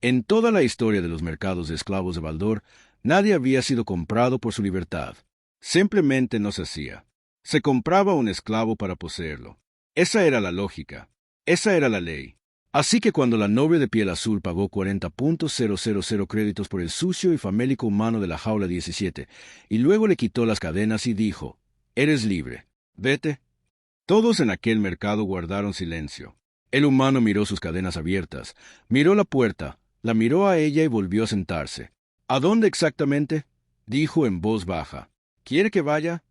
En toda la historia de los mercados de esclavos de Baldor, nadie había sido comprado por su libertad. Simplemente no se hacía. Se compraba un esclavo para poseerlo. Esa era la lógica. Esa era la ley. Así que cuando la novia de piel azul pagó 40.000 créditos por el sucio y famélico humano de la jaula 17, y luego le quitó las cadenas y dijo, «Eres libre. Vete». Todos en aquel mercado guardaron silencio. El humano miró sus cadenas abiertas, miró la puerta, la miró a ella y volvió a sentarse. «¿A dónde exactamente?», dijo en voz baja. «¿Quiere que vaya?».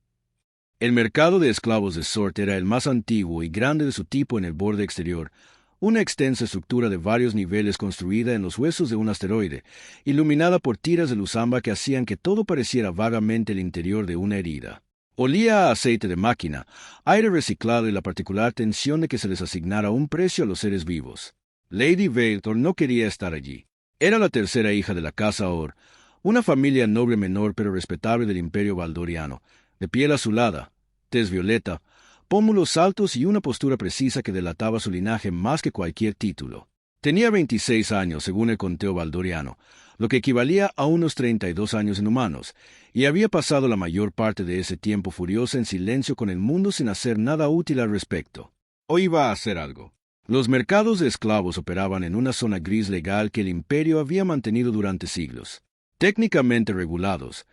El mercado de esclavos de Sort era el más antiguo y grande de su tipo en el borde exterior, una extensa estructura de varios niveles construida en los huesos de un asteroide, iluminada por tiras de luz ámbar que hacían que todo pareciera vagamente el interior de una herida. Olía a aceite de máquina, aire reciclado y la particular tensión de que se les asignara un precio a los seres vivos. Lady Veiltor no quería estar allí. Era la tercera hija de la casa Or, una familia noble menor pero respetable del imperio valdoriano, de piel azulada, tez violeta, pómulos altos y una postura precisa que delataba su linaje más que cualquier título. Tenía 26 años según el conteo valdoriano, lo que equivalía a unos 32 años en humanos, y había pasado la mayor parte de ese tiempo furiosa en silencio con el mundo sin hacer nada útil al respecto. O iba a hacer algo. Los mercados de esclavos operaban en una zona gris legal que el imperio había mantenido durante siglos, técnicamente regulados,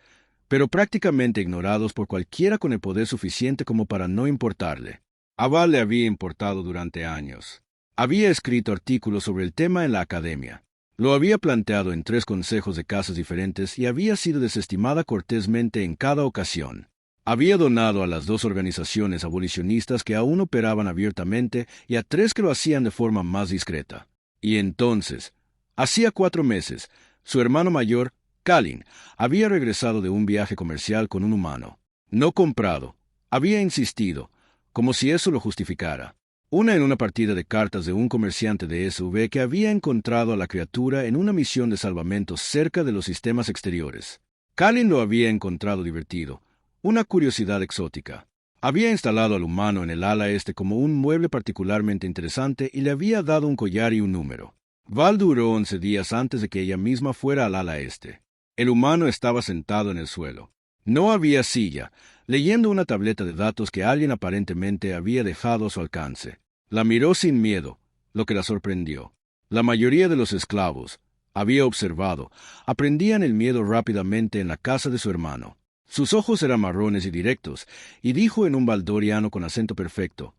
pero prácticamente ignorados por cualquiera con el poder suficiente como para no importarle. A Val le había importado durante años. Había escrito artículos sobre el tema en la academia. Lo había planteado en 3 consejos de casas diferentes y había sido desestimada cortésmente en cada ocasión. Había donado a las 2 organizaciones abolicionistas que aún operaban abiertamente y a 3 que lo hacían de forma más discreta. Y entonces, hacía 4 meses, su hermano mayor, Kalin, había regresado de un viaje comercial con un humano. No comprado. Había insistido, como si eso lo justificara. En una partida de cartas de un comerciante de SV que había encontrado a la criatura en una misión de salvamento cerca de los sistemas exteriores. Kalin lo había encontrado divertido, una curiosidad exótica. Había instalado al humano en el ala este como un mueble particularmente interesante y le había dado un collar y un número. Val duró 11 días antes de que ella misma fuera al ala este. El humano estaba sentado en el suelo. No había silla, leyendo una tableta de datos que alguien aparentemente había dejado a su alcance. La miró sin miedo, lo que la sorprendió. La mayoría de los esclavos, había observado, aprendían el miedo rápidamente en la casa de su hermano. Sus ojos eran marrones y directos, y dijo en un valdoriano con acento perfecto,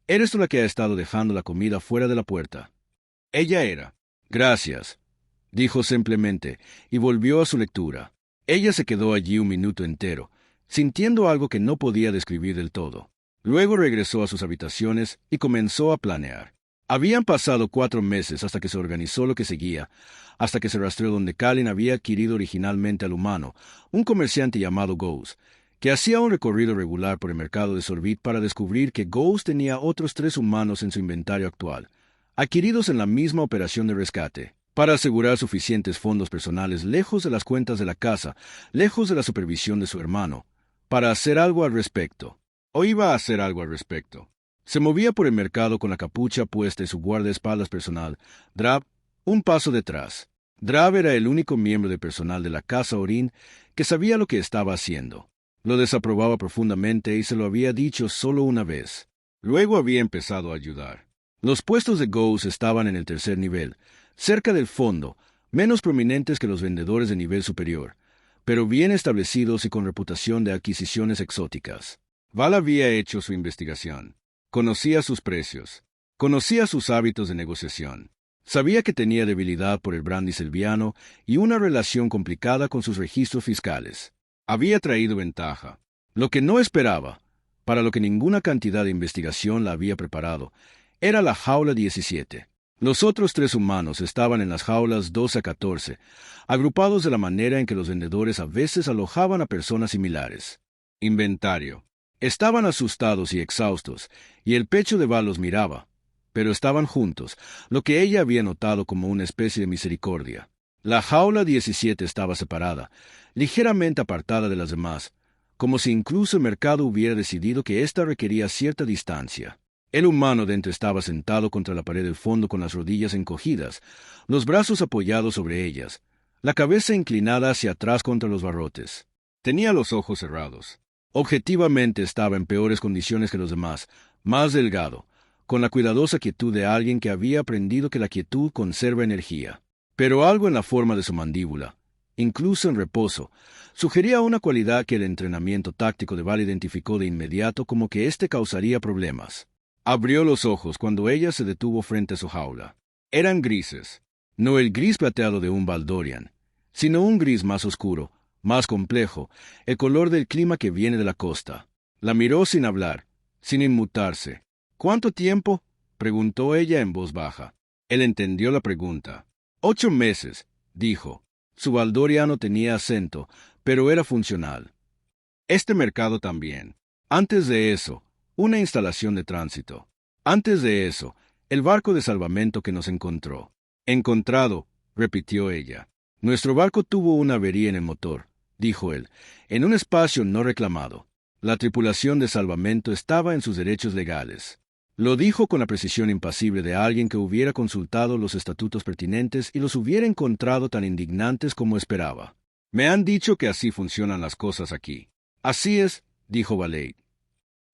«¿Eres tú la que ha estado dejando la comida fuera de la puerta?». Ella era. «Gracias», dijo simplemente, y volvió a su lectura. Ella se quedó allí un minuto entero, sintiendo algo que no podía describir del todo. Luego regresó a sus habitaciones y comenzó a planear. Habían pasado 4 meses hasta que se organizó lo que seguía, hasta que se rastreó donde Kalin había adquirido originalmente al humano, un comerciante llamado Ghost, que hacía un recorrido regular por el mercado de Sorbit para descubrir que Ghost tenía otros 3 humanos en su inventario actual, adquiridos en la misma operación de rescate, para asegurar suficientes fondos personales lejos de las cuentas de la casa, lejos de la supervisión de su hermano, para hacer algo al respecto. O iba a hacer algo al respecto. Se movía por el mercado con la capucha puesta y su guardaespaldas personal, Drab, un paso detrás. Drab era el único miembro del personal de la casa Orin que sabía lo que estaba haciendo. Lo desaprobaba profundamente y se lo había dicho solo una vez. Luego había empezado a ayudar. Los puestos de Ghost estaban en el 3er nivel, cerca del fondo, menos prominentes que los vendedores de nivel superior, pero bien establecidos y con reputación de adquisiciones exóticas. Val había hecho su investigación. Conocía sus precios. Conocía sus hábitos de negociación. Sabía que tenía debilidad por el brandy selviano y una relación complicada con sus registros fiscales. Había traído ventaja. Lo que no esperaba, para lo que ninguna cantidad de investigación la había preparado, era la jaula 17. Los otros 3 humanos estaban en las jaulas 12 a 14, agrupados de la manera en que los vendedores a veces alojaban a personas similares. Inventario. Estaban asustados y exhaustos, y el pecho de Val los miraba, pero estaban juntos, lo que ella había notado como una especie de misericordia. La jaula 17 estaba separada, ligeramente apartada de las demás, como si incluso el mercado hubiera decidido que ésta requería cierta distancia. El humano dentro estaba sentado contra la pared del fondo con las rodillas encogidas, los brazos apoyados sobre ellas, la cabeza inclinada hacia atrás contra los barrotes. Tenía los ojos cerrados. Objetivamente estaba en peores condiciones que los demás, más delgado, con la cuidadosa quietud de alguien que había aprendido que la quietud conserva energía. Pero algo en la forma de su mandíbula, incluso en reposo, sugería una cualidad que el entrenamiento táctico de Val identificó de inmediato como que éste causaría problemas. Abrió los ojos cuando ella se detuvo frente a su jaula. Eran grises, no el gris plateado de un Baldorian, sino un gris más oscuro, más complejo, el color del clima que viene de la costa. La miró sin hablar, sin inmutarse. ¿Cuánto tiempo?, preguntó ella en voz baja. Él entendió la pregunta. 8 meses, dijo. Su baldoriano tenía acento, pero era funcional. Este mercado también. Antes de eso, una instalación de tránsito. Antes de eso, el barco de salvamento que nos encontró. Encontrado, repitió ella. Nuestro barco tuvo una avería en el motor, dijo él, en un espacio no reclamado. La tripulación de salvamento estaba en sus derechos legales. Lo dijo con la precisión impasible de alguien que hubiera consultado los estatutos pertinentes y los hubiera encontrado tan indignantes como esperaba. Me han dicho que así funcionan las cosas aquí. Así es, dijo Valade.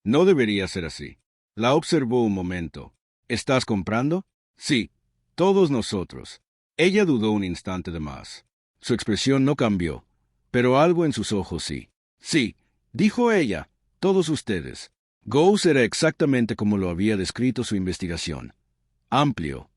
No debería ser así. La observó un momento. ¿Estás comprando? Sí, todos nosotros. Ella dudó un instante de más. Su expresión no cambió, pero algo en sus ojos sí. Sí, dijo ella, todos ustedes. Ghost era exactamente como lo había descrito su investigación. Amplio,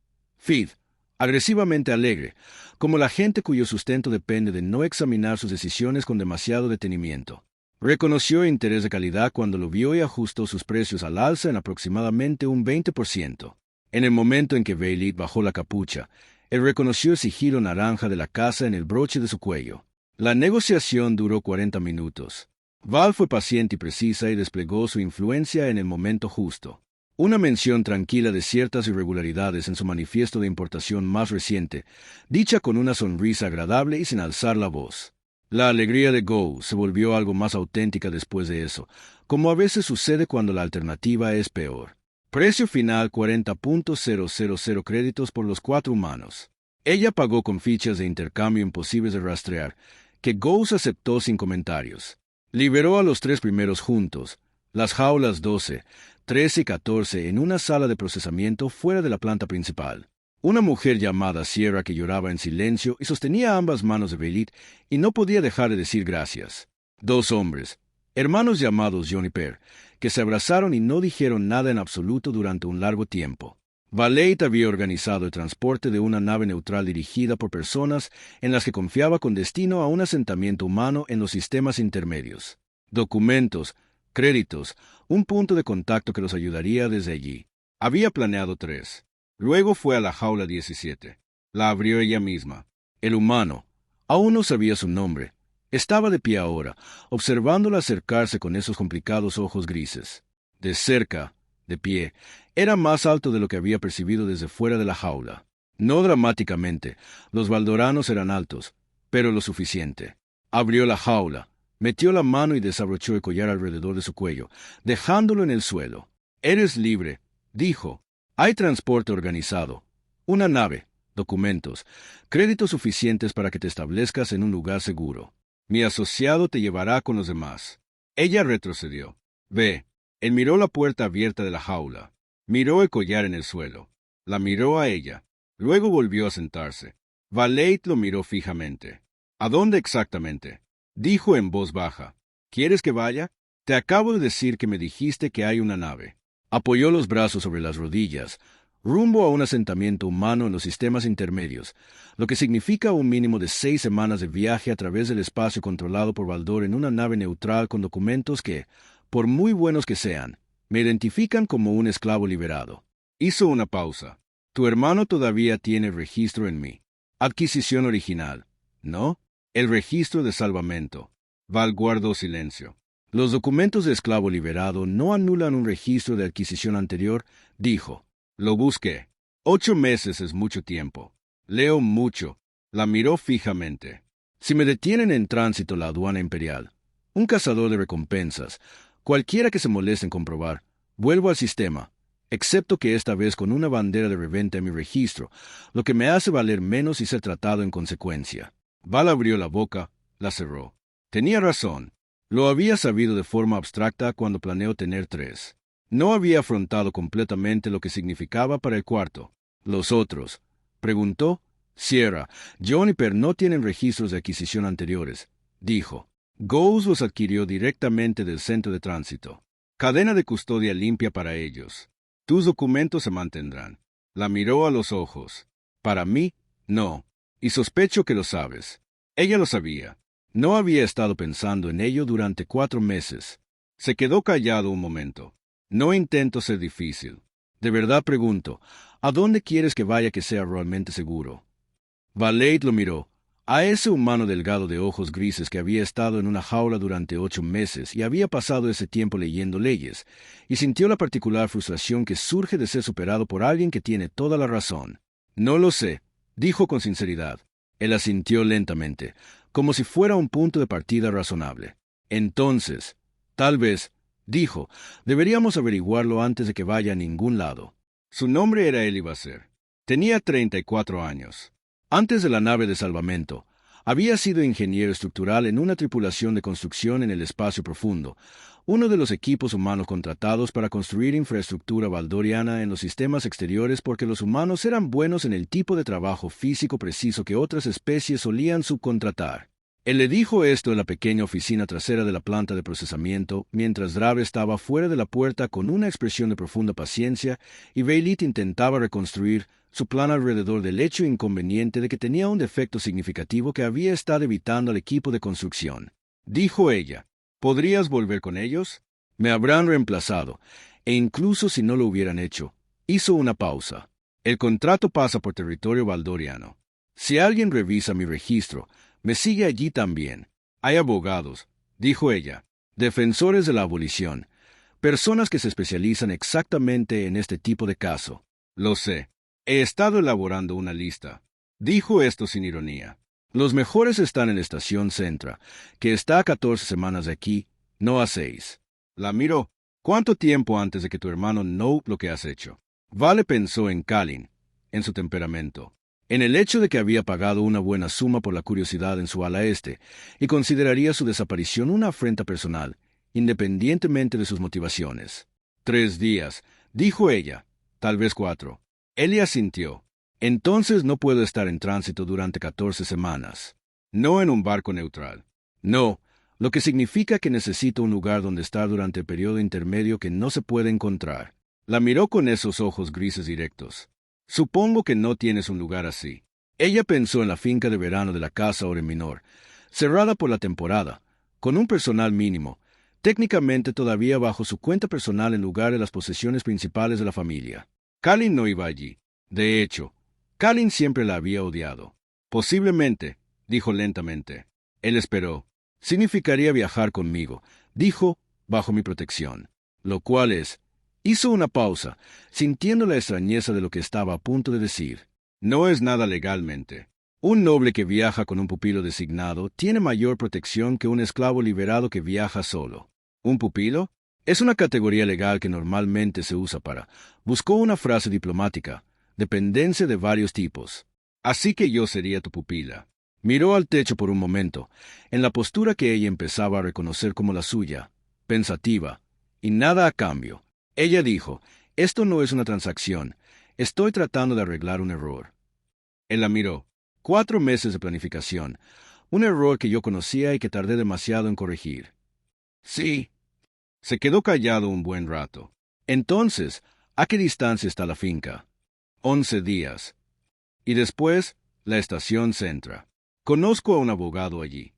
agresivamente alegre, como la gente cuyo sustento depende de no examinar sus decisiones con demasiado detenimiento. Reconoció interés de calidad cuando lo vio y ajustó sus precios al alza en aproximadamente un 20%. En el momento en que Bailey bajó la capucha, él reconoció el sigilo naranja de la casa en el broche de su cuello. La negociación duró 40 minutos. Val fue paciente y precisa y desplegó su influencia en el momento justo. Una mención tranquila de ciertas irregularidades en su manifiesto de importación más reciente, dicha con una sonrisa agradable y sin alzar la voz. La alegría de Go se volvió algo más auténtica después de eso, como a veces sucede cuando la alternativa es peor. Precio final 40.000 créditos por los 4 humanos. Ella pagó con fichas de intercambio imposibles de rastrear, que Ghost aceptó sin comentarios. Liberó a los 3 primeros juntos, las jaulas 12, 13 y 14 en una sala de procesamiento fuera de la planta principal. Una mujer llamada Sierra que lloraba en silencio y sostenía ambas manos de Belit y no podía dejar de decir gracias. 2 hombres, hermanos llamados John y Per, que se abrazaron y no dijeron nada en absoluto durante un largo tiempo. Valade había organizado el transporte de una nave neutral dirigida por personas en las que confiaba con destino a un asentamiento humano en los sistemas intermedios. Documentos, créditos, un punto de contacto que los ayudaría desde allí. Había planeado 3. Luego fue a la jaula 17. La abrió ella misma. El humano, aún no sabía su nombre, estaba de pie ahora, observándola acercarse con esos complicados ojos grises. De cerca, de pie, era más alto de lo que había percibido desde fuera de la jaula. No dramáticamente, los valdoranos eran altos, pero lo suficiente. Abrió la jaula, metió la mano y desabrochó el collar alrededor de su cuello, dejándolo en el suelo. «Eres libre», dijo. «Hay transporte organizado. Una nave, documentos, créditos suficientes para que te establezcas en un lugar seguro. Mi asociado te llevará con los demás». Ella retrocedió. «Ve». Él miró la puerta abierta de la jaula. Miró el collar en el suelo. La miró a ella. Luego volvió a sentarse. Valade lo miró fijamente. «¿A dónde exactamente?», dijo en voz baja. «¿Quieres que vaya? Te acabo de decir que me dijiste que hay una nave». Apoyó los brazos sobre las rodillas, rumbo a un asentamiento humano en los sistemas intermedios, lo que significa un mínimo de 6 semanas de viaje a través del espacio controlado por Baldor en una nave neutral con documentos que, por muy buenos que sean, me identifican como un esclavo liberado. Hizo una pausa. «Tu hermano todavía tiene registro en mí». Adquisición original, ¿no? El registro de salvamento. Val guardó silencio. «Los documentos de esclavo liberado no anulan un registro de adquisición anterior», dijo. «Lo busqué. 8 meses es mucho tiempo. Leo mucho». La miró fijamente. «Si me detienen en tránsito la aduana imperial, un cazador de recompensas, cualquiera que se moleste en comprobar, vuelvo al sistema. excepto que esta vez con una bandera de reventa en mi registro, lo que me hace valer menos y ser tratado en consecuencia. Val abrió la boca, la cerró. Tenía razón. Lo había sabido de forma abstracta cuando planeó tener 3. No había afrontado completamente lo que significaba para el cuarto. ¿Los otros? Preguntó. Sierra, John y Per no tienen registros de adquisición anteriores, dijo. Goose los adquirió directamente del centro de tránsito. Cadena de custodia limpia para ellos. Tus documentos se mantendrán. La miró a los ojos. Para mí, no. Y sospecho que lo sabes. Ella lo sabía. No había estado pensando en ello durante 4 meses. Se quedó callado un momento. No intento ser difícil. De verdad pregunto, ¿a dónde quieres que vaya que sea realmente seguro? Valade lo miró. A ese humano delgado de ojos grises que había estado en una jaula durante 8 meses y había pasado ese tiempo leyendo leyes, y sintió la particular frustración que surge de ser superado por alguien que tiene toda la razón. No lo sé, dijo con sinceridad. Él asintió lentamente, como si fuera un punto de partida razonable. Entonces, tal vez, dijo, deberíamos averiguarlo antes de que vaya a ningún lado. Su nombre era Eli Basser. Tenía 34 años. Antes de la nave de salvamento, había sido ingeniero estructural en una tripulación de construcción en el espacio profundo, uno de los equipos humanos contratados para construir infraestructura valdoriana en los sistemas exteriores porque los humanos eran buenos en el tipo de trabajo físico preciso que otras especies solían subcontratar. Él le dijo esto en la pequeña oficina trasera de la planta de procesamiento, mientras Drave estaba fuera de la puerta con una expresión de profunda paciencia y Beilit intentaba reconstruir su plan alrededor del hecho inconveniente de que tenía un defecto significativo que había estado evitando al equipo de construcción. Dijo ella, ¿podrías volver con ellos? Me habrán reemplazado, e incluso si no lo hubieran hecho. Hizo una pausa. El contrato pasa por territorio valdoriano. Si alguien revisa mi registro, me sigue allí también. Hay abogados, dijo ella, defensores de la abolición, personas que se especializan exactamente en este tipo de caso. Lo sé. He estado elaborando una lista. Dijo esto sin ironía. Los mejores están en la estación Centra, que está a 14 semanas de aquí, no a 6. La miró. ¿Cuánto tiempo antes de que tu hermano no lo que has hecho? Vale pensó en Kalin, en su temperamento, en el hecho de que había pagado una buena suma por la curiosidad en su ala este, y consideraría su desaparición una afrenta personal, independientemente de sus motivaciones. 3 días, dijo ella, tal vez 4. Él asintió. Entonces no puedo estar en tránsito durante 14 semanas. No en un barco neutral. No, lo que significa que necesito un lugar donde estar durante el periodo intermedio que no se puede encontrar. La miró con esos ojos grises directos. Supongo que no tienes un lugar así. Ella pensó en la finca de verano de la casa Oren Minor, cerrada por la temporada, con un personal mínimo, técnicamente todavía bajo su cuenta personal en lugar de las posesiones principales de la familia. Kalin no iba allí. De hecho, Kalin siempre la había odiado. Posiblemente, dijo lentamente. Él esperó. Significaría viajar conmigo, dijo, bajo mi protección. Lo cual es... Hizo una pausa, sintiendo la extrañeza de lo que estaba a punto de decir. No es nada legalmente. Un noble que viaja con un pupilo designado tiene mayor protección que un esclavo liberado que viaja solo. ¿Un pupilo? Es una categoría legal que normalmente se usa para... Buscó una frase diplomática. Dependencia de varios tipos. Así que yo sería tu pupila. Miró al techo por un momento, en la postura que ella empezaba a reconocer como la suya, pensativa, y nada a cambio. Ella dijo, esto no es una transacción. Estoy tratando de arreglar un error. Él la miró. 4 meses de planificación. Un error que yo conocía y que tardé demasiado en corregir. Sí. Se quedó callado un buen rato. Entonces, ¿a qué distancia está la finca? 11 días. Y después, la estación Centra. Conozco a un abogado allí.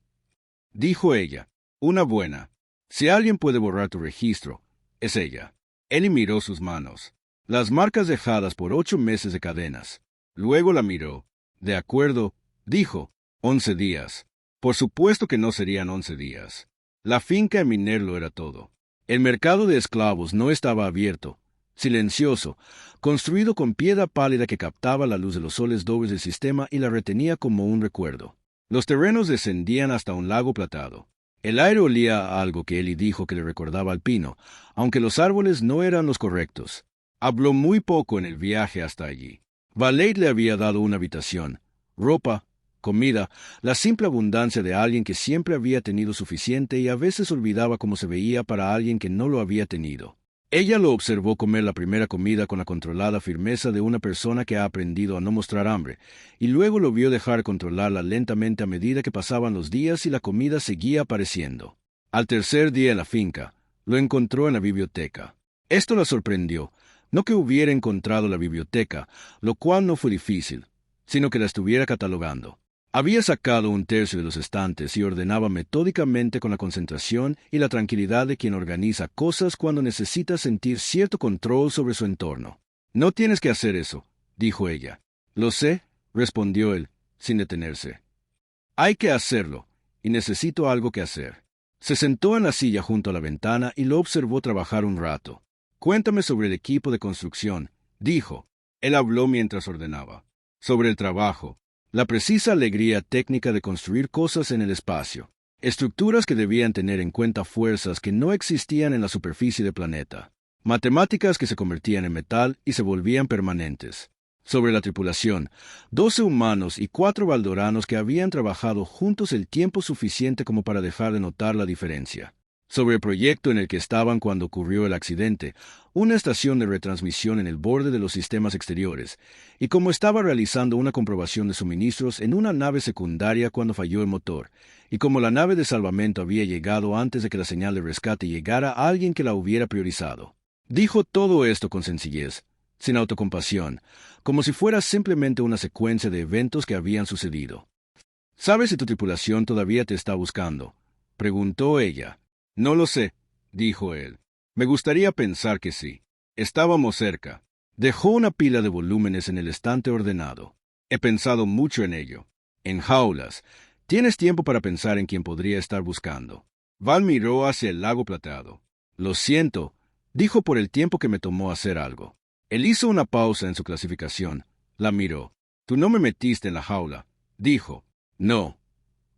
Dijo ella. Una buena. Si alguien puede borrar tu registro, es ella. Él miró sus manos. Las marcas dejadas por 8 meses de cadenas. Luego la miró. De acuerdo, dijo. 11 días. Por supuesto que no serían 11 días. La finca en Miner lo era todo. El mercado de esclavos no estaba abierto, silencioso, construido con piedra pálida que captaba la luz de los soles dobles del sistema y la retenía como un recuerdo. Los terrenos descendían hasta un lago platado. El aire olía a algo que Eli dijo que le recordaba al pino, aunque los árboles no eran los correctos. Habló muy poco en el viaje hasta allí. Valade le había dado una habitación, ropa, comida, la simple abundancia de alguien que siempre había tenido suficiente y a veces olvidaba cómo se veía para alguien que no lo había tenido. Ella lo observó comer la primera comida con la controlada firmeza de una persona que ha aprendido a no mostrar hambre, y luego lo vio dejar controlarla lentamente a medida que pasaban los días y la comida seguía apareciendo. Al tercer día en la finca, lo encontró en la biblioteca. Esto la sorprendió, no que hubiera encontrado la biblioteca, lo cual no fue difícil, sino que la estuviera catalogando. Había sacado un tercio de los estantes y ordenaba metódicamente con la concentración y la tranquilidad de quien organiza cosas cuando necesita sentir cierto control sobre su entorno. «No tienes que hacer eso», dijo ella. «Lo sé», respondió él, sin detenerse. «Hay que hacerlo, y necesito algo que hacer». Se sentó en la silla junto a la ventana y lo observó trabajar un rato. «Cuéntame sobre el equipo de construcción», dijo. Él habló mientras ordenaba. «Sobre el trabajo. La precisa alegría técnica de construir cosas en el espacio. Estructuras que debían tener en cuenta fuerzas que no existían en la superficie del planeta. Matemáticas que se convertían en metal y se volvían permanentes. Sobre la tripulación, 12 humanos y 4 valdoranos que habían trabajado juntos el tiempo suficiente como para dejar de notar la diferencia. Sobre el proyecto en el que estaban cuando ocurrió el accidente, una estación de retransmisión en el borde de los sistemas exteriores, y cómo estaba realizando una comprobación de suministros en una nave secundaria cuando falló el motor, y cómo la nave de salvamento había llegado antes de que la señal de rescate llegara a alguien que la hubiera priorizado. Dijo todo esto con sencillez, sin autocompasión, como si fuera simplemente una secuencia de eventos que habían sucedido. «¿Sabes si tu tripulación todavía te está buscando?», preguntó ella. «No lo sé», dijo él. «Me gustaría pensar que sí. Estábamos cerca». Dejó una pila de volúmenes en el estante ordenado. «He pensado mucho en ello. En jaulas. Tienes tiempo para pensar en quién podría estar buscando». Val miró hacia el lago plateado. «Lo siento», dijo, por el tiempo que me tomó hacer algo. Él hizo una pausa en su clasificación. La miró. «Tú no me metiste en la jaula», dijo. «No.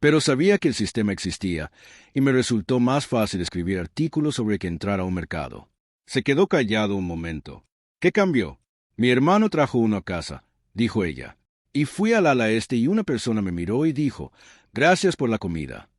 Pero sabía que el sistema existía, y me resultó más fácil escribir artículos sobre que entrar a un mercado». Se quedó callado un momento. «¿Qué cambió?» «Mi hermano trajo uno a casa», dijo ella. «Y fui al ala este y una persona me miró y dijo, gracias por la comida».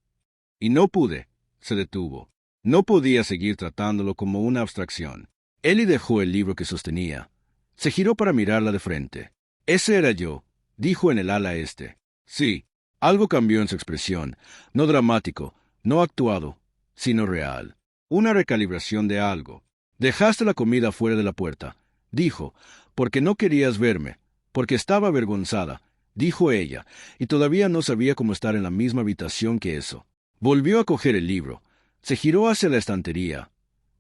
Y no pude. Se detuvo. No podía seguir tratándolo como una abstracción. Ellie dejó el libro que sostenía. Se giró para mirarla de frente. «Ese era yo», dijo en el ala este. Sí. Algo cambió en su expresión, no dramático, no actuado, sino real. Una recalibración de algo. «Dejaste la comida fuera de la puerta», dijo, «porque no querías verme, porque estaba avergonzada», dijo ella, y todavía no sabía cómo estar en la misma habitación que eso. Volvió a coger el libro. Se giró hacia la estantería.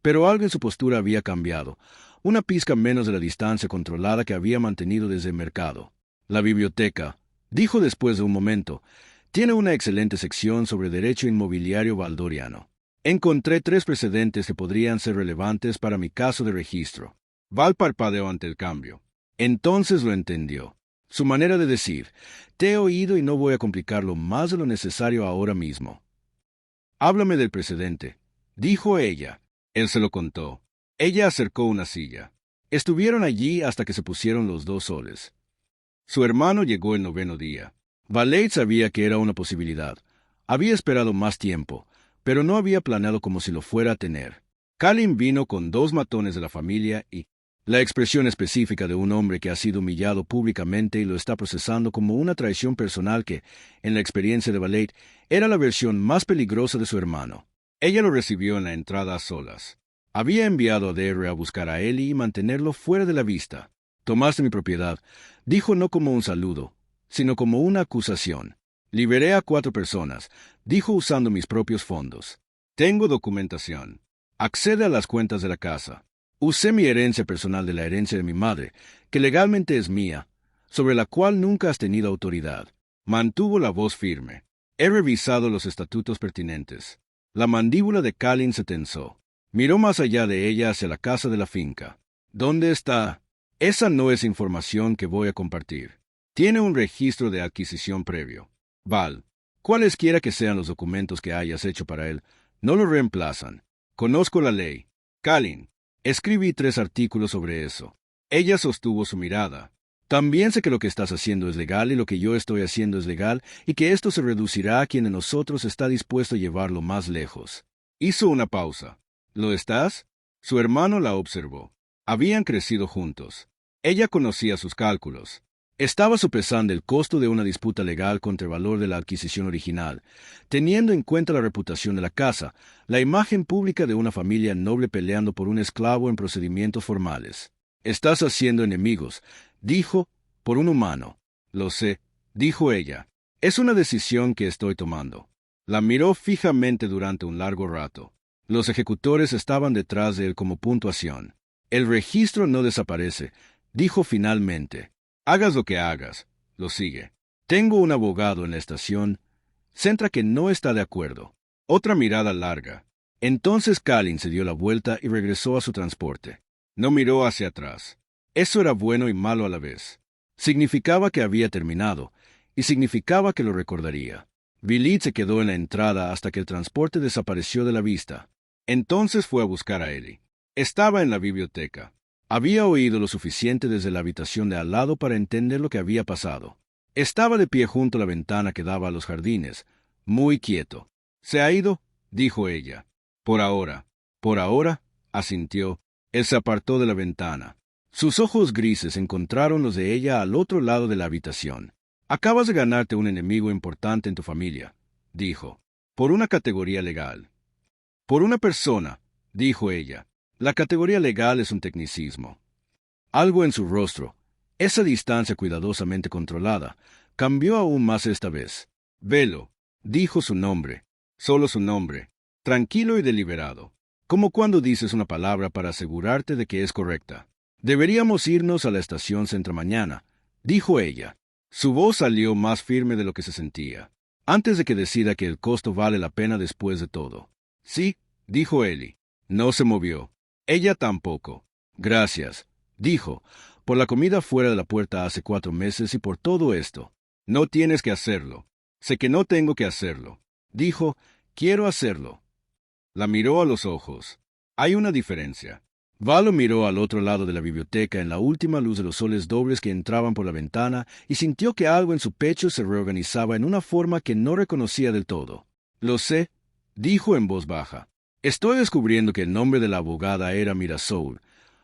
Pero algo en su postura había cambiado, una pizca menos de la distancia controlada que había mantenido desde el mercado. «La biblioteca», dijo después de un momento, «tiene una excelente sección sobre derecho inmobiliario valdoriano. Encontré 3 precedentes que podrían ser relevantes para mi caso de registro». Val parpadeó ante el cambio. Entonces lo entendió. Su manera de decir, «te he oído y no voy a complicarlo más de lo necesario ahora mismo». «Háblame del precedente», dijo ella. Él se lo contó. Ella acercó una silla. Estuvieron allí hasta que se pusieron los 2 soles. Su hermano llegó el 9º día. Valade sabía que era una posibilidad. Había esperado más tiempo, pero no había planeado como si lo fuera a tener. Kalin vino con 2 matones de la familia y la expresión específica de un hombre que ha sido humillado públicamente y lo está procesando como una traición personal que, en la experiencia de Valade, era la versión más peligrosa de su hermano. Ella lo recibió en la entrada a solas. Había enviado a DR a buscar a Ellie y mantenerlo fuera de la vista. «Tomaste mi propiedad», dijo, no como un saludo, sino como una acusación. «Liberé a 4 personas», dijo, usando mis propios fondos. «Tengo documentación. Accede a las cuentas de la casa. Usé mi herencia personal de la herencia de mi madre, que legalmente es mía, sobre la cual nunca has tenido autoridad». Mantuvo la voz firme. «He revisado los estatutos pertinentes». La mandíbula de Kalin se tensó. Miró más allá de ella hacia la casa de la finca. «¿Dónde está?» «Esa no es información que voy a compartir. Tiene un registro de adquisición previo. Val, cualesquiera que sean los documentos que hayas hecho para él, no lo reemplazan. Conozco la ley. Kalin, Escribí 3 artículos sobre eso. Ella sostuvo su mirada. También sé que lo que estás haciendo es legal y lo que yo estoy haciendo es legal y que esto se reducirá a quien de nosotros está dispuesto a llevarlo más lejos. Hizo una pausa. ¿Lo estás? Su hermano la observó. Habían crecido juntos. Ella conocía sus cálculos. Estaba sopesando el costo de una disputa legal contra el valor de la adquisición original, teniendo en cuenta la reputación de la casa, la imagen pública de una familia noble peleando por un esclavo en procedimientos formales. Estás haciendo enemigos, dijo, por un humano. Lo sé, dijo ella. Es una decisión que estoy tomando. La miró fijamente durante un largo rato. Los ejecutores estaban detrás de él como puntuación. El registro no desaparece, dijo finalmente. Hagas lo que hagas, lo sigue. Tengo un abogado en la estación. Centra que no está de acuerdo. Otra mirada larga. Entonces Kalin se dio la vuelta y regresó a su transporte. No miró hacia atrás. Eso era bueno y malo a la vez. Significaba que había terminado, y significaba que lo recordaría. Vilit se quedó en la entrada hasta que el transporte desapareció de la vista. Entonces fue a buscar a Ellie. Estaba en la biblioteca. Había oído lo suficiente desde la habitación de al lado para entender lo que había pasado. Estaba de pie junto a la ventana que daba a los jardines, muy quieto. ¿Se ha ido?, dijo ella. Por ahora. Por ahora, asintió. Él se apartó de la ventana. Sus ojos grises encontraron los de ella al otro lado de la habitación. Acabas de ganarte un enemigo importante en tu familia, dijo. Por una categoría legal. Por una persona, dijo ella. La categoría legal es un tecnicismo. Algo en su rostro, esa distancia cuidadosamente controlada, cambió aún más esta vez. Velo, dijo su nombre, solo su nombre, tranquilo y deliberado, como cuando dices una palabra para asegurarte de que es correcta. Deberíamos irnos a la estación Centra mañana, dijo ella. Su voz salió más firme de lo que se sentía, antes de que decida que el costo vale la pena después de todo. Sí, dijo Ellie. No se movió. Ella tampoco. Gracias, dijo, por la comida fuera de la puerta hace 4 meses y por todo esto. No tienes que hacerlo. Sé que no tengo que hacerlo. Dijo, quiero hacerlo. La miró a los ojos. Hay una diferencia. Valo miró al otro lado de la biblioteca en la última luz de los soles dobles que entraban por la ventana y sintió que algo en su pecho se reorganizaba en una forma que no reconocía del todo. Lo sé, dijo en voz baja. Estoy descubriendo que el nombre de la abogada era Mirasoul,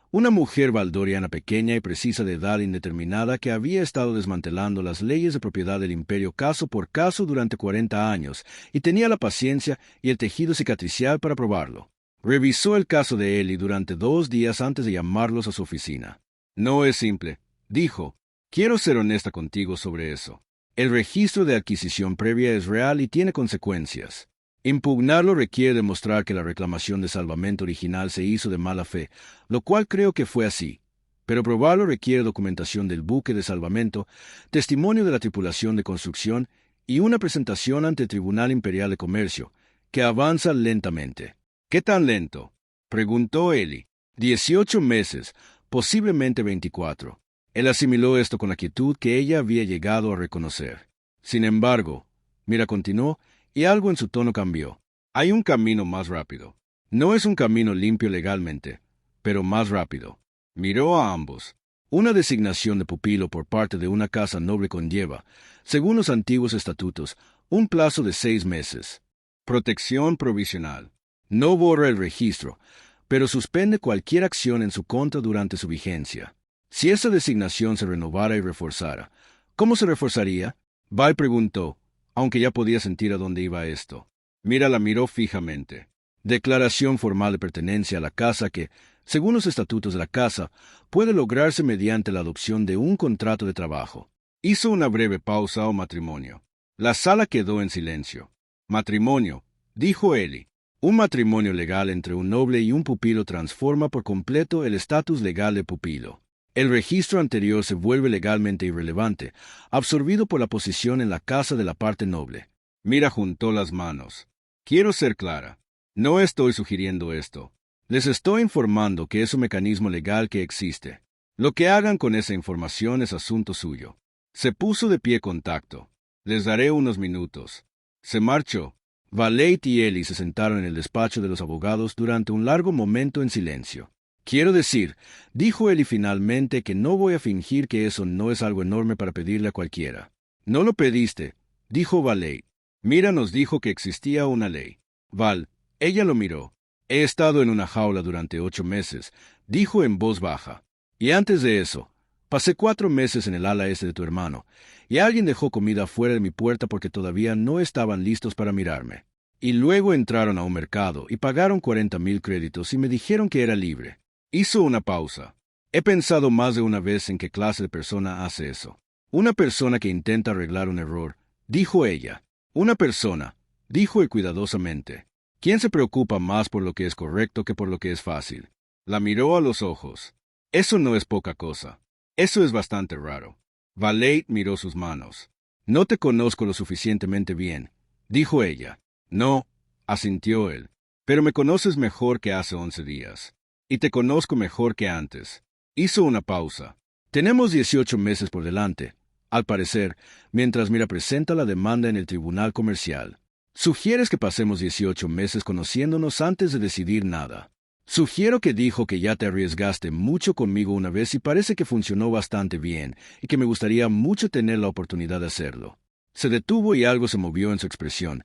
una mujer valdoriana pequeña y precisa de edad indeterminada que había estado desmantelando las leyes de propiedad del imperio caso por caso durante 40 años y tenía la paciencia y el tejido cicatricial para probarlo. Revisó el caso de Ellie durante 2 días antes de llamarlos a su oficina. No es simple, dijo. Quiero ser honesta contigo sobre eso. El registro de adquisición previa es real y tiene consecuencias. Impugnarlo requiere demostrar que la reclamación de salvamento original se hizo de mala fe, lo cual creo que fue así. Pero probarlo requiere documentación del buque de salvamento, testimonio de la tripulación de construcción y una presentación ante el Tribunal Imperial de Comercio, que avanza lentamente. ¿Qué tan lento?, preguntó Ellie. 18 meses, posiblemente 24. Él asimiló esto con la quietud que ella había llegado a reconocer. Sin embargo, Mira continuó, y algo en su tono cambió. Hay un camino más rápido. No es un camino limpio legalmente, pero más rápido. Miró a ambos. Una designación de pupilo por parte de una casa noble conlleva, según los antiguos estatutos, un plazo de 6 meses. Protección provisional. No borra el registro, pero suspende cualquier acción en su contra durante su vigencia. Si esa designación se renovara y reforzara, ¿cómo se reforzaría?, Val preguntó, aunque ya podía sentir a dónde iba esto. Mira la miró fijamente. Declaración formal de pertenencia a la casa que, según los estatutos de la casa, puede lograrse mediante la adopción de un contrato de trabajo. Hizo una breve pausa o matrimonio. La sala quedó en silencio. Matrimonio, dijo Ellie. Un matrimonio legal entre un noble y un pupilo transforma por completo el estatus legal de pupilo. El registro anterior se vuelve legalmente irrelevante, absorbido por la posición en la casa de la parte noble. Mira juntó las manos. Quiero ser clara. No estoy sugiriendo esto. Les estoy informando que es un mecanismo legal que existe. Lo que hagan con esa información es asunto suyo. Se puso de pie con tacto. Les daré unos minutos. Se marchó. Valette y Ellie se sentaron en el despacho de los abogados durante un largo momento en silencio. Quiero decir, dijo él y finalmente que no voy a fingir que eso no es algo enorme para pedirle a cualquiera. No lo pediste, dijo Valette. Mira nos dijo que existía una ley. Val, ella lo miró. He estado en una jaula durante 8 meses, dijo en voz baja. Y antes de eso, pasé 4 meses en el ala este de tu hermano, y alguien dejó comida fuera de mi puerta porque todavía no estaban listos para mirarme. Y luego entraron a un mercado y pagaron 40,000 créditos y me dijeron que era libre. Hizo una pausa. He pensado más de una vez en qué clase de persona hace eso. Una persona que intenta arreglar un error, dijo ella. Una persona, dijo él cuidadosamente. ¿Quién se preocupa más por lo que es correcto que por lo que es fácil? La miró a los ojos. Eso no es poca cosa. Eso es bastante raro. Valette miró sus manos. No te conozco lo suficientemente bien, dijo ella. No, asintió él. Pero me conoces mejor que hace 11 días. Y te conozco mejor que antes. Hizo una pausa. Tenemos 18 meses por delante, al parecer, mientras Mira presenta la demanda en el tribunal comercial. ¿Sugieres que pasemos 18 meses conociéndonos antes de decidir nada? Sugiero que dijo que ya te arriesgaste mucho conmigo una vez y parece que funcionó bastante bien, y que me gustaría mucho tener la oportunidad de hacerlo. Se detuvo y algo se movió en su expresión,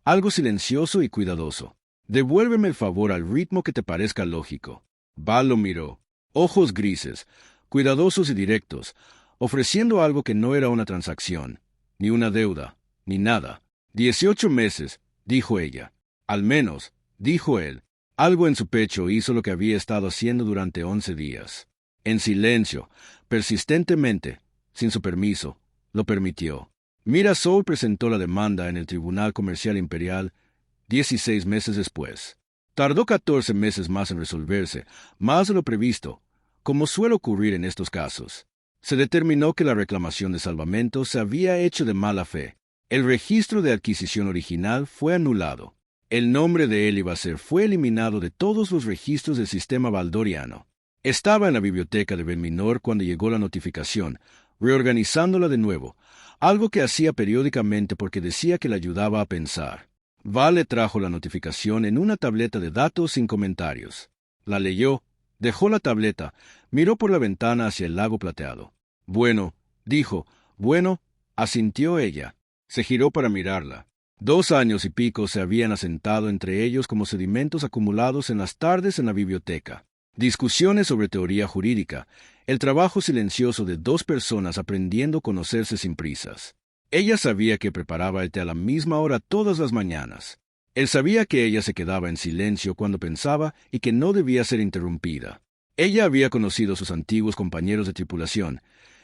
algo silencioso y cuidadoso. Devuélveme el favor al ritmo que te parezca lógico. Val lo miró, ojos grises, cuidadosos y directos, ofreciendo algo que no era una transacción, ni una deuda, ni nada. 18 meses, dijo ella. Al menos, dijo él. Algo en su pecho hizo lo que había estado haciendo durante 11 días. En silencio, persistentemente, sin su permiso, lo permitió. Mirasol presentó la demanda en el Tribunal Comercial Imperial 16 meses después. Tardó 14 meses más en resolverse, más de lo previsto, como suele ocurrir en estos casos. Se determinó que la reclamación de salvamento se había hecho de mala fe. El registro de adquisición original fue anulado. El nombre de Elivaser fue eliminado de todos los registros del sistema valdoriano. Estaba en la biblioteca de Belminor cuando llegó la notificación, reorganizándola de nuevo, algo que hacía periódicamente porque decía que le ayudaba a pensar. Val le trajo la notificación en una tableta de datos sin comentarios. La leyó, dejó la tableta, miró por la ventana hacia el lago plateado. Bueno, dijo, bueno, asintió ella. Se giró para mirarla. 2 años y pico se habían asentado entre ellos como sedimentos acumulados en las tardes en la biblioteca. Discusiones sobre teoría jurídica, el trabajo silencioso de 2 personas aprendiendo a conocerse sin prisas. Ella sabía que preparaba el té a la misma hora todas las mañanas. Él sabía que ella se quedaba en silencio cuando pensaba y que no debía ser interrumpida. Ella había conocido a sus antiguos compañeros de tripulación,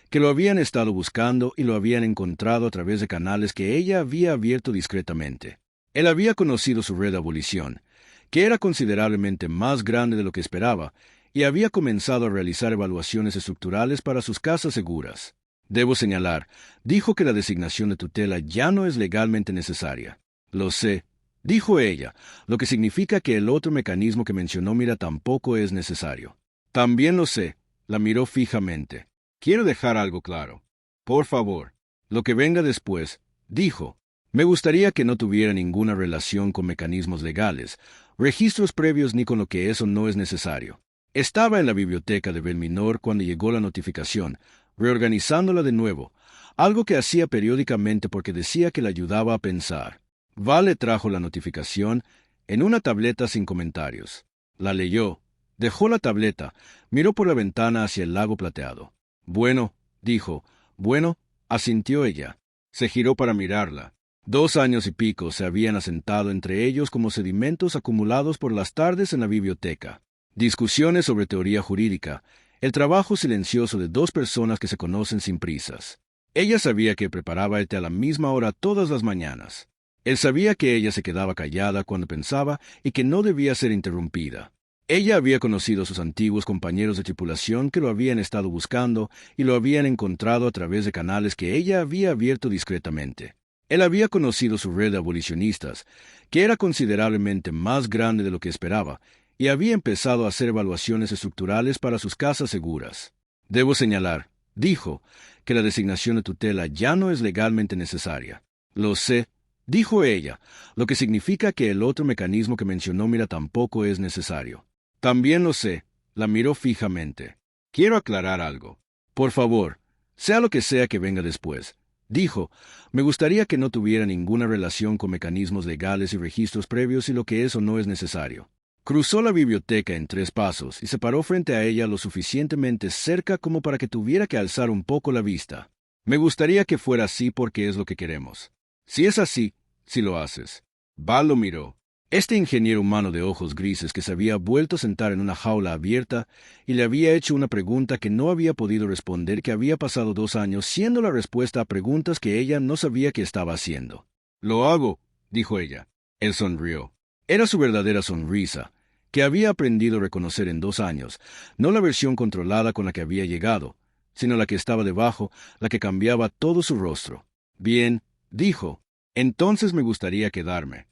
que lo habían estado buscando y lo habían encontrado a través de canales que ella había abierto discretamente. Él había conocido su red de abolición, que era considerablemente más grande de lo que esperaba, y había comenzado a realizar evaluaciones estructurales para sus casas seguras. Debo señalar, dijo que la designación de tutela ya no es legalmente necesaria. Lo sé, dijo ella, lo que significa que el otro mecanismo que mencionó Mira tampoco es necesario. También lo sé, la miró fijamente. Quiero dejar algo claro. Por favor, lo que venga después, dijo, me gustaría que no tuviera ninguna relación con mecanismos legales, registros previos ni con lo que eso no es necesario. Estaba en la biblioteca de Belminor cuando llegó la notificación, reorganizándola de nuevo, algo que hacía periódicamente porque decía que le ayudaba a pensar. Val le trajo la notificación en una tableta sin comentarios. La leyó, dejó la tableta, miró por la ventana hacia el lago plateado. Bueno, dijo, bueno, asintió ella. Se giró para mirarla. 2 años y pico se habían asentado entre ellos como sedimentos acumulados por las tardes en la biblioteca. Discusiones sobre teoría jurídica, el trabajo silencioso de 2 personas que se conocen sin prisas. Ella sabía que preparaba el té a la misma hora todas las mañanas. Él sabía que ella se quedaba callada cuando pensaba y que no debía ser interrumpida. Ella había conocido a sus antiguos compañeros de tripulación que lo habían estado buscando y lo habían encontrado a través de canales que ella había abierto discretamente. Él había conocido su red de abolicionistas, que era considerablemente más grande de lo que esperaba, y había empezado a hacer evaluaciones estructurales para sus casas seguras. Debo señalar, dijo, que la designación de tutela ya no es legalmente necesaria. Lo sé, dijo ella, lo que significa que el otro mecanismo que mencionó Mira tampoco es necesario. También lo sé, La miró fijamente. Quiero aclarar algo. Por favor, sea lo que sea que venga después. Dijo, me gustaría que no tuviera ninguna relación con mecanismos legales y registros previos si lo que es o no es necesario. Cruzó la biblioteca en 3 pasos y se paró frente a ella lo suficientemente cerca como para que tuviera que alzar un poco la vista. Me gustaría que fuera así porque es lo que queremos. Si es así, si lo haces. Val lo miró. Este ingeniero humano de ojos grises que se había vuelto a sentar en una jaula abierta y le había hecho una pregunta que no había podido responder, que había pasado 2 años siendo la respuesta a preguntas que ella no sabía que estaba haciendo. Lo hago, dijo ella. Él sonrió. Era su verdadera sonrisa, que había aprendido a reconocer en 2 años, no la versión controlada con la que había llegado, sino la que estaba debajo, la que cambiaba todo su rostro. Bien, dijo, entonces me gustaría quedarme.